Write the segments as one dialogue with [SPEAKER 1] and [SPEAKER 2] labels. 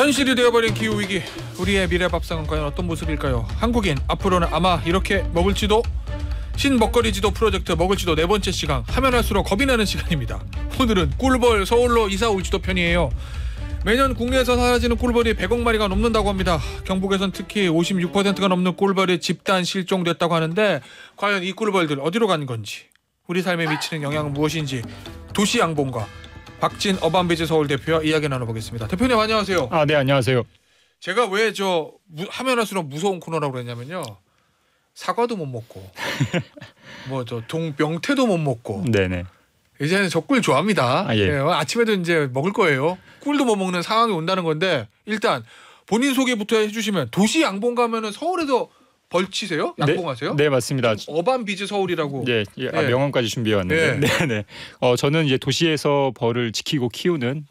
[SPEAKER 1] 현실이 되어버린 기후위기, 우리의 미래 밥상은 과연 어떤 모습일까요? 한국인 앞으로는 아마 이렇게 먹을지도. 신먹거리지도 프로젝트 먹을지도 네 번째 시간, 하면 할수록 겁이 나는 시간입니다. 오늘은 꿀벌 서울로 이사 올지도 편이에요. 매년 국내에서 사라지는 꿀벌이 100억 마리가 넘는다고 합니다. 경북에선 특히 56%가 넘는 꿀벌이 집단 실종됐다고 하는데 과연 이 꿀벌들 어디로 간 건지, 우리 삶에 미치는 영향은 무엇인지 도시 양봉가 박진 어반비즈 서울 대표와 이야기 나눠보겠습니다. 대표님 안녕하세요.
[SPEAKER 2] 네, 안녕하세요.
[SPEAKER 1] 제가 왜 하면 할수록 무서운 코너라고 그랬냐면요, 사과도 못 먹고 명태도 못 먹고.
[SPEAKER 2] 네네.
[SPEAKER 1] 이제는 저 꿀 좋아합니다.
[SPEAKER 2] 예.
[SPEAKER 1] 아침에도 이제 먹을 거예요. 꿀도 못 먹는 상황이 온다는 건데, 일단 본인 소개부터 해주시면. 도시 양봉 가면은 서울에서 벌치세요? 양봉하세요?
[SPEAKER 2] 네, 맞습니다.
[SPEAKER 1] 어반비즈 서울이라고.
[SPEAKER 2] 예. 명언까지 준비해왔는데. 네네. 저는 이제 도시에서 벌을 지키고 키우는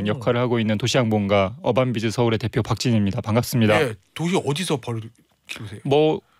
[SPEAKER 2] 역할을 하고 있는 도시양봉가 어반비즈 서울의 대표 박진입니다. 반갑습니다.
[SPEAKER 1] 네, 도시 어디서 벌을 키우세요?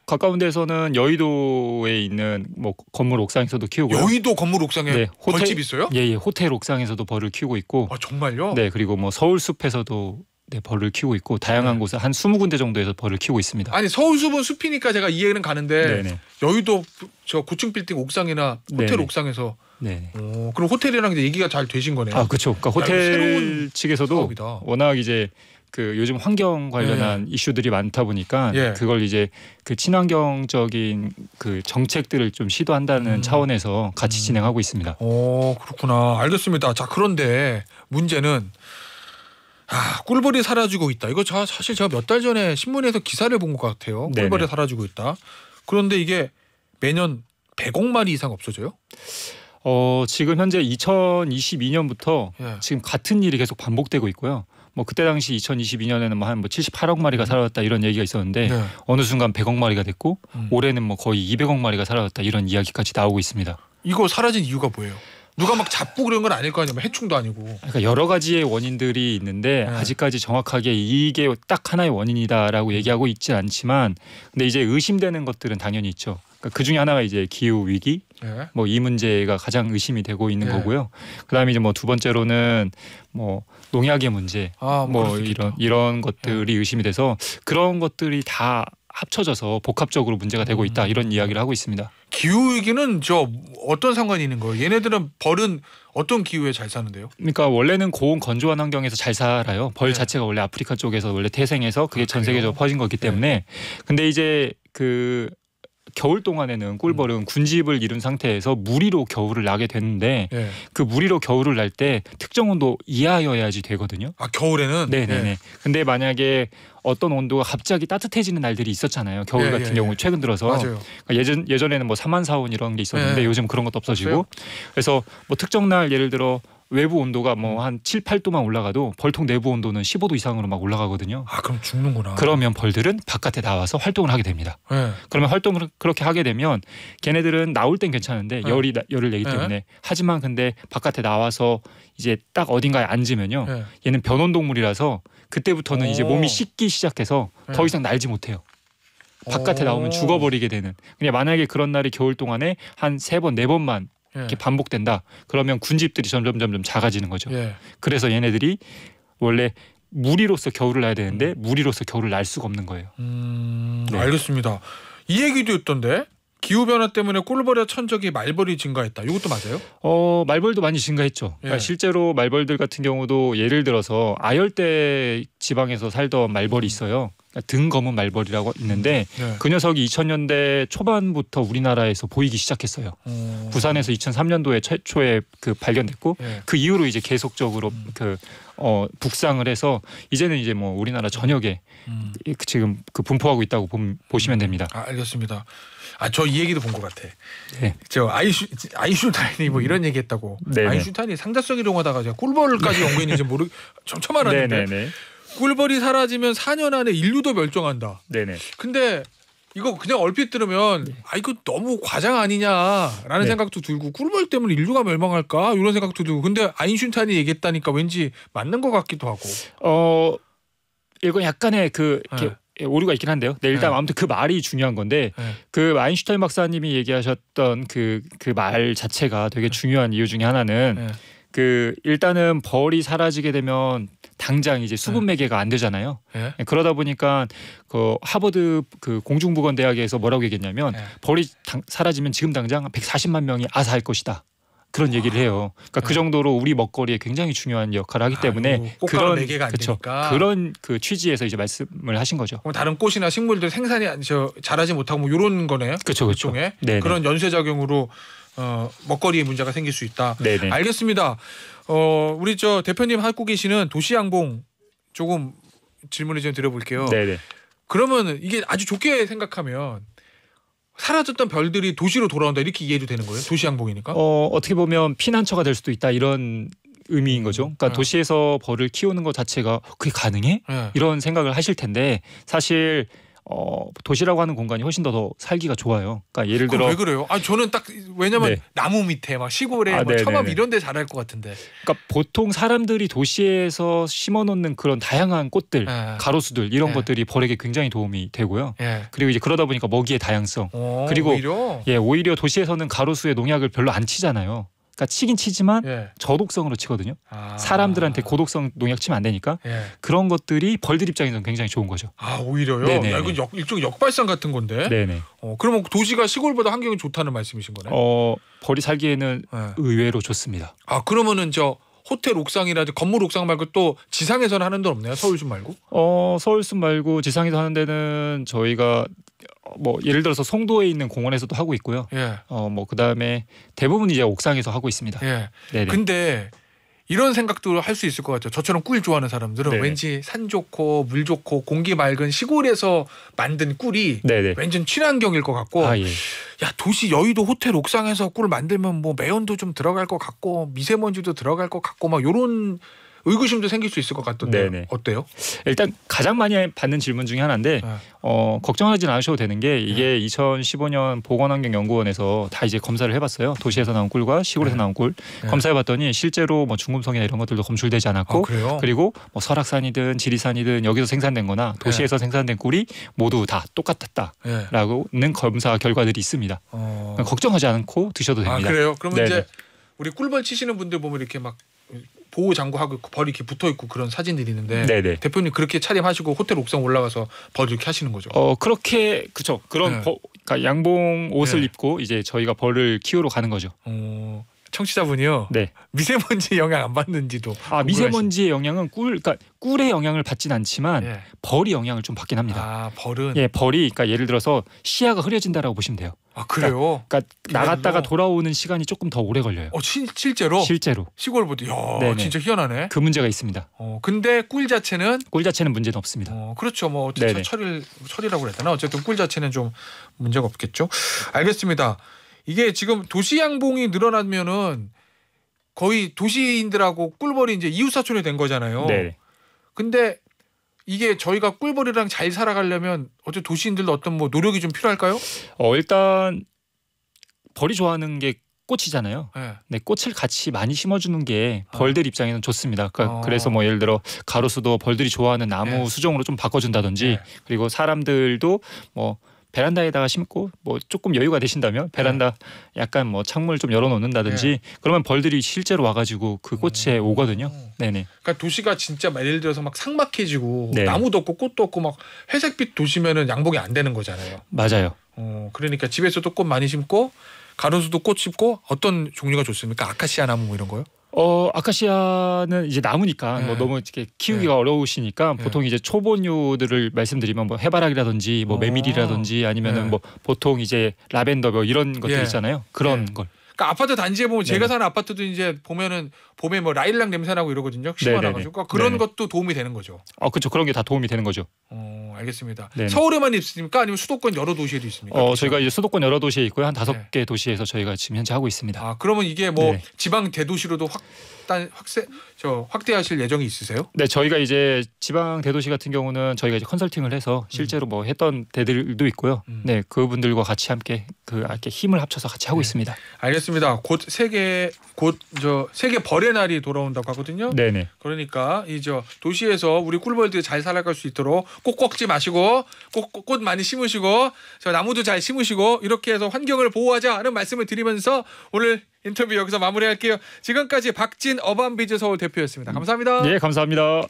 [SPEAKER 2] 가까운 데서는 여의도에 있는 건물 옥상에서도 키우고요.
[SPEAKER 1] 여의도 건물 옥상에 벌집 있어요?
[SPEAKER 2] 예, 호텔 옥상에서도 벌을 키우고 있고.
[SPEAKER 1] 정말요?
[SPEAKER 2] 네, 그리고 서울숲에서도 벌을 키우고 있고, 다양한 곳에 한 20군데 정도에서 벌을 키우고 있습니다.
[SPEAKER 1] 아니, 서울숲은 숲이니까 제가 이해는 가는데. 네네. 여의도 저 고층 빌딩 옥상이나 호텔. 네네. 옥상에서. 네. 그럼 호텔이랑 이제 얘기가 잘 되신 거네요.
[SPEAKER 2] 그렇죠. 그러니까 호텔 새로운 측에서도 사업이다. 워낙 이제 요즘 환경 관련한 이슈들이 많다 보니까 그걸 이제 친환경적인 정책들을 좀 시도한다는 차원에서 같이 진행하고 있습니다.
[SPEAKER 1] 그렇구나. 알겠습니다. 자, 그런데 문제는 꿀벌이 사라지고 있다. 이거 사실 제가 몇 달 전에 신문에서 기사를 본 것 같아요. 꿀벌이 사라지고 있다. 그런데 이게 매년 100억 마리 이상 없어져요?
[SPEAKER 2] 지금 현재 2022년부터 지금 같은 일이 계속 반복되고 있고요. 그때 당시 2022년에는 한 78억 마리가 사라졌다 이런 얘기가 있었는데 어느 순간 100억 마리가 됐고 올해는 거의 200억 마리가 사라졌다 이런 이야기까지 나오고 있습니다.
[SPEAKER 1] 이거 사라진 이유가 뭐예요? 누가 막 잡고 그런 건 아닐 거 아니에요? 해충도 아니고.
[SPEAKER 2] 그러니까 여러 가지의 원인들이 있는데 아직까지 정확하게 이게 딱 하나의 원인이다라고 얘기하고 있진 않지만, 근데 이제 의심되는 것들은 당연히 있죠. 그러니까 그 중에 하나가 이제 기후 위기, 이 문제가 가장 의심이 되고 있는 거고요. 그다음에 이제 두 번째로는 농약의 문제, 이런 것들이 의심이 돼서 그런 것들이 다 합쳐져서 복합적으로 문제가 되고 있다 이런 이야기를 하고 있습니다.
[SPEAKER 1] 기후 위기는 어떤 상관이 있는 거예요? 얘네들은 벌은 어떤 기후에 잘 사는데요?
[SPEAKER 2] 그러니까 원래는 고온 건조한 환경에서 잘 살아요. 벌 자체가 원래 아프리카 쪽에서 원래 태생해서 그게 전 세계적으로 퍼진 거기 때문에. 근데 이제 겨울 동안에는 꿀벌은 군집을 이룬 상태에서 무리로 겨울을 나게 되는데 그 무리로 겨울을 날때 특정 온도 이하여야지 되거든요.
[SPEAKER 1] 겨울에는?
[SPEAKER 2] 네네네. 근데 만약에 어떤 온도가 갑자기 따뜻해지는 날들이 있었잖아요. 겨울 같은 경우 최근 들어서.
[SPEAKER 1] 맞아요.
[SPEAKER 2] 그러니까 예전에는 3만4온 이런 게 있었는데 요즘 그런 것도 없어지고. 그래서 특정 날 예를 들어 외부 온도가 한 7, 8도만 올라가도 벌통 내부 온도는 15도 이상으로 막 올라가거든요.
[SPEAKER 1] 그럼 죽는구나.
[SPEAKER 2] 그러면 벌들은 바깥에 나와서 활동을 하게 됩니다. 그러면 활동을 그렇게 하게 되면 걔네들은 나올 땐 괜찮은데 열을 내기 때문에. 하지만 근데 바깥에 나와서 이제 딱 어딘가에 앉으면요. 얘는 변온동물이라서 그때부터는 이제 몸이 식기 시작해서 더 이상 날지 못해요. 바깥에 나오면 죽어버리게 되는. 그냥 만약에 그런 날이 겨울 동안에 한 3번, 4번만 이렇게 반복된다. 그러면 군집들이 점점 작아지는 거죠. 그래서 얘네들이 원래 무리로서 겨울을 나야 되는데 무리로서 겨울을 날 수가 없는 거예요.
[SPEAKER 1] 알겠습니다. 이 얘기도 있던데, 기후변화 때문에 꿀벌의 천적이 말벌이 증가했다. 이것도 맞아요?
[SPEAKER 2] 말벌도 많이 증가했죠. 그러니까 실제로 말벌들 같은 경우도 예를 들어서 아열대 지방에서 살던 말벌이 있어요. 등 검은 말벌이라고 있는데 그 녀석이 2000년대 초반부터 우리나라에서 보이기 시작했어요. 부산에서 2003년도에 최초에 발견됐고 그 이후로 이제 계속적으로 북상을 해서 이제는 이제 우리나라 전역에 지금 분포하고 있다고 보시면 됩니다.
[SPEAKER 1] 알겠습니다. 저 이 얘기도 본 것 같아. 저 아인슈타인이 이런 얘기했다고. 아인슈타인이 상대성 이동하다가 제가 꿀벌까지 연구했는지 처음 알았는데. 꿀벌이 사라지면 4년 안에 인류도 멸종한다. 근데 이거 그냥 얼핏 들으면 이거 너무 과장 아니냐라는 생각도 들고, 꿀벌 때문에 인류가 멸망할까 이런 생각도 들고. 근데 아인슈타인이 얘기했다니까 왠지 맞는 것 같기도 하고.
[SPEAKER 2] 이거 약간의 이렇게 오류가 있긴 한데요. 일단 아무튼 그 말이 중요한 건데 아인슈타인 박사님이 얘기하셨던 그 말 자체가 되게 중요한 이유 중에 하나는 그 일단은 벌이 사라지게 되면 당장 이제 수분 매개가 안 되잖아요.
[SPEAKER 1] 예?
[SPEAKER 2] 그러다 보니까 그 하버드 그 공중보건대학에서 뭐라고 얘기했냐면
[SPEAKER 1] 예.
[SPEAKER 2] 벌이 사라지면 지금 당장 140만 명이 아사할 것이다. 그런 얘기를 해요. 그러니까 그
[SPEAKER 1] 네.
[SPEAKER 2] 정도로 우리 먹거리에 굉장히 중요한 역할을 하기 때문에
[SPEAKER 1] 꽃가루 매개가 안 되니까.
[SPEAKER 2] 그런 그 취지에서 이제 말씀을 하신 거죠.
[SPEAKER 1] 그럼 다른 꽃이나 식물들 생산이 자라지 못하고 뭐 이런 거네요.
[SPEAKER 2] 그렇죠.
[SPEAKER 1] 일종의
[SPEAKER 2] 네네.
[SPEAKER 1] 그런 연쇄 작용으로 먹거리에 문제가 생길 수 있다.
[SPEAKER 2] 네네.
[SPEAKER 1] 알겠습니다. 우리 저 대표님 하고 계시는 도시양봉 조금 질문을 좀 드려볼게요.
[SPEAKER 2] 네네.
[SPEAKER 1] 그러면 이게 아주 좋게 생각하면 사라졌던 별들이 도시로 돌아온다 이렇게 이해도 되는 거예요? 도시양봉이니까?
[SPEAKER 2] 어떻게 보면 피난처가 될 수도 있다 이런 의미인 거죠. 그러니까
[SPEAKER 1] 네.
[SPEAKER 2] 도시에서 벌을 키우는 것 자체가 그게 가능해?
[SPEAKER 1] 네.
[SPEAKER 2] 이런 생각을 하실 텐데 사실 도시라고 하는 공간이 훨씬 더 살기가 좋아요. 그러니까 예를 들어
[SPEAKER 1] 왜 그래요? 저는 딱 왜냐면
[SPEAKER 2] 네.
[SPEAKER 1] 나무 밑에 막 시골에 뭐
[SPEAKER 2] 네네네.
[SPEAKER 1] 처마 이런 데 자랄 것 같은데.
[SPEAKER 2] 그러니까 보통 사람들이 도시에서 심어놓는 그런 다양한 꽃들,
[SPEAKER 1] 네.
[SPEAKER 2] 가로수들 이런
[SPEAKER 1] 네.
[SPEAKER 2] 것들이 벌에게 굉장히 도움이 되고요.
[SPEAKER 1] 예.
[SPEAKER 2] 그리고 이제 그러다 보니까 먹이의 다양성. 그리고
[SPEAKER 1] 오히려
[SPEAKER 2] 오히려 도시에서는 가로수에 농약을 별로 안 치잖아요. 그러니까 치긴 치지만
[SPEAKER 1] 예.
[SPEAKER 2] 저독성으로 치거든요.
[SPEAKER 1] 아.
[SPEAKER 2] 사람들한테 고독성 농약 치면 안 되니까
[SPEAKER 1] 예.
[SPEAKER 2] 그런 것들이 벌들 입장에서는 굉장히 좋은 거죠.
[SPEAKER 1] 오히려요?
[SPEAKER 2] 네네네.
[SPEAKER 1] 야, 이건 일종 역발상 같은 건데.
[SPEAKER 2] 네네.
[SPEAKER 1] 그러면 도시가 시골보다 환경이 좋다는 말씀이신 거네.
[SPEAKER 2] 벌이 살기에는
[SPEAKER 1] 예.
[SPEAKER 2] 의외로 좋습니다.
[SPEAKER 1] 그러면은 저 호텔 옥상이라든지 건물 옥상 말고 또 지상에서는 하는 데 없나요? 서울숲 말고?
[SPEAKER 2] 서울숲 말고 지상에서 하는 데는 저희가 뭐 예를 들어서 송도에 있는 공원에서도 하고 있고요.
[SPEAKER 1] 예.
[SPEAKER 2] 뭐 그다음에 대부분 이제 옥상에서 하고 있습니다.
[SPEAKER 1] 예.
[SPEAKER 2] 네네.
[SPEAKER 1] 근데 이런 생각도 할 수 있을 것 같아요. 저처럼 꿀 좋아하는 사람들은
[SPEAKER 2] 네네.
[SPEAKER 1] 왠지 산 좋고 물 좋고 공기 맑은 시골에서 만든 꿀이
[SPEAKER 2] 네네.
[SPEAKER 1] 왠지 친환경일 것 같고
[SPEAKER 2] 예.
[SPEAKER 1] 야 도시 여의도 호텔 옥상에서 꿀 만들면 뭐 매연도 좀 들어갈 것 같고 미세먼지도 들어갈 것 같고 막 요런 의구심도 생길 수 있을 것 같던데
[SPEAKER 2] 네네.
[SPEAKER 1] 어때요?
[SPEAKER 2] 일단 가장 많이 받는 질문 중에 하나인데 걱정하지는 않으셔도 되는 게 이게 2015년 보건환경연구원에서 다 이제 검사를 해봤어요. 도시에서 나온 꿀과 시골에서 나온 꿀 검사해봤더니 실제로 뭐 중금속이나 이런 것들도 검출되지 않았고
[SPEAKER 1] 그래요?
[SPEAKER 2] 그리고 뭐 설악산이든 지리산이든 여기서 생산된거나 도시에서 생산된 꿀이 모두 다 똑같았다라고는 검사 결과들이 있습니다. 걱정하지 않고 드셔도 됩니다.
[SPEAKER 1] 그래요? 그러면
[SPEAKER 2] 네네.
[SPEAKER 1] 이제 우리 꿀벌 치시는 분들 보면 이렇게 막 보호 장구하고 벌이 이렇게 붙어 있고 그런 사진들이 있는데
[SPEAKER 2] 네네.
[SPEAKER 1] 대표님 그렇게 차림하시고 호텔 옥상 올라가서 벌 이렇게 하시는 거죠?
[SPEAKER 2] 그렇게 그렇죠. 그런
[SPEAKER 1] 네.
[SPEAKER 2] 그러니까 양봉 옷을
[SPEAKER 1] 네.
[SPEAKER 2] 입고 이제 저희가 벌을 키우러 가는 거죠.
[SPEAKER 1] 청취자분이요.
[SPEAKER 2] 네.
[SPEAKER 1] 미세먼지 영향 안 받는지도.
[SPEAKER 2] 미세먼지의 영향은 그러니까 꿀의 영향을 받진 않지만
[SPEAKER 1] 예.
[SPEAKER 2] 벌이 영향을 좀 받긴 합니다.
[SPEAKER 1] 벌은.
[SPEAKER 2] 벌이 그러니까 예를 들어서 시야가 흐려진다라고 보시면 돼요.
[SPEAKER 1] 그래요?
[SPEAKER 2] 그러니까 나갔다가 돌아오는 시간이 조금 더 오래 걸려요.
[SPEAKER 1] 실제로?
[SPEAKER 2] 실제로.
[SPEAKER 1] 시골보다.
[SPEAKER 2] 네네.
[SPEAKER 1] 진짜 희한하네.
[SPEAKER 2] 그 문제가 있습니다.
[SPEAKER 1] 근데 꿀 자체는
[SPEAKER 2] 꿀 자체는 문제는 없습니다.
[SPEAKER 1] 그렇죠. 뭐 어쨌든 철이라고 그랬잖아. 어쨌든 꿀 자체는 좀 문제가 없겠죠. 알겠습니다. 이게 지금 도시 양봉이 늘어나면은 거의 도시인들하고 꿀벌이 이제 이웃사촌이 된 거잖아요.
[SPEAKER 2] 네.
[SPEAKER 1] 근데 이게 저희가 꿀벌이랑 잘 살아가려면 어쨌든 도시인들도 어떤 뭐 노력이 좀 필요할까요?
[SPEAKER 2] 일단 벌이 좋아하는 게 꽃이잖아요.
[SPEAKER 1] 네.
[SPEAKER 2] 네, 꽃을 같이 많이 심어주는 게 벌들 입장에는 좋습니다. 그러니까
[SPEAKER 1] 어.
[SPEAKER 2] 그래서 뭐 예를 들어 가로수도 벌들이 좋아하는 나무
[SPEAKER 1] 네.
[SPEAKER 2] 수종으로 좀 바꿔준다든지
[SPEAKER 1] 네.
[SPEAKER 2] 그리고 사람들도 뭐 베란다에다가 심고 뭐 조금 여유가 되신다면 베란다 약간 뭐 창문을 좀 열어놓는다든지 그러면 벌들이 실제로 와가지고 그 꽃에 오거든요. 네네.
[SPEAKER 1] 그러니까 도시가 진짜 예를 들어서 막 삭막해지고
[SPEAKER 2] 네.
[SPEAKER 1] 나무도 없고 꽃도 없고 막 회색빛 도시면은 양봉이 안 되는 거잖아요.
[SPEAKER 2] 맞아요.
[SPEAKER 1] 그러니까 집에서도 꽃 많이 심고 가로수도 꽃 심고 어떤 종류가 좋습니까? 아카시아 나무 뭐 이런 거요?
[SPEAKER 2] 아카시아는 이제 나무니까 뭐 너무 이렇게 키우기가 어려우시니까 보통 이제 초본류들을 말씀드리면 뭐 해바라기라든지 뭐 메밀이라든지 아니면은 뭐 보통 이제 라벤더 뭐 이런 것들 있잖아요. 그런 걸.
[SPEAKER 1] 그러니까 아파트 단지에 보면 제가 사는 아파트도 이제 보면은 봄에 뭐 라일락 냄새 나고 이러거든요. 심어놔가지고 그러니까 그런 것도 도움이 되는 거죠.
[SPEAKER 2] 그렇죠. 그런 게 다 도움이 되는 거죠.
[SPEAKER 1] 알겠습니다.
[SPEAKER 2] 네네.
[SPEAKER 1] 서울에만 있습니까? 아니면 수도권 여러 도시에도 있습니까?
[SPEAKER 2] 저희가 이제 수도권 여러 도시에 있고요. 한 5개 도시에서 저희가 지금 현재 하고 있습니다.
[SPEAKER 1] 그러면 이게 뭐
[SPEAKER 2] 네.
[SPEAKER 1] 지방 대도시로도 확대하실 예정이 있으세요?
[SPEAKER 2] 네, 저희가 이제 지방 대도시 같은 경우는 저희가 이제 컨설팅을 해서 실제로 뭐 했던 데들도 있고요. 네, 그분들과 같이 함께 이렇게 힘을 합쳐서 같이 하고 있습니다.
[SPEAKER 1] 알겠습니다. 곧 세계 벌의 날이 돌아온다고 하거든요.
[SPEAKER 2] 네네.
[SPEAKER 1] 그러니까 이 도시에서 우리 꿀벌들이 잘 살아갈 수 있도록 꽃 꺾지 마시고 꽃 많이 심으시고 나무도 잘 심으시고 이렇게 해서 환경을 보호하자는 말씀을 드리면서 오늘 인터뷰 여기서 마무리할게요. 지금까지 박진 어반비즈 서울 대표였습니다. 감사합니다.
[SPEAKER 2] 네, 감사합니다.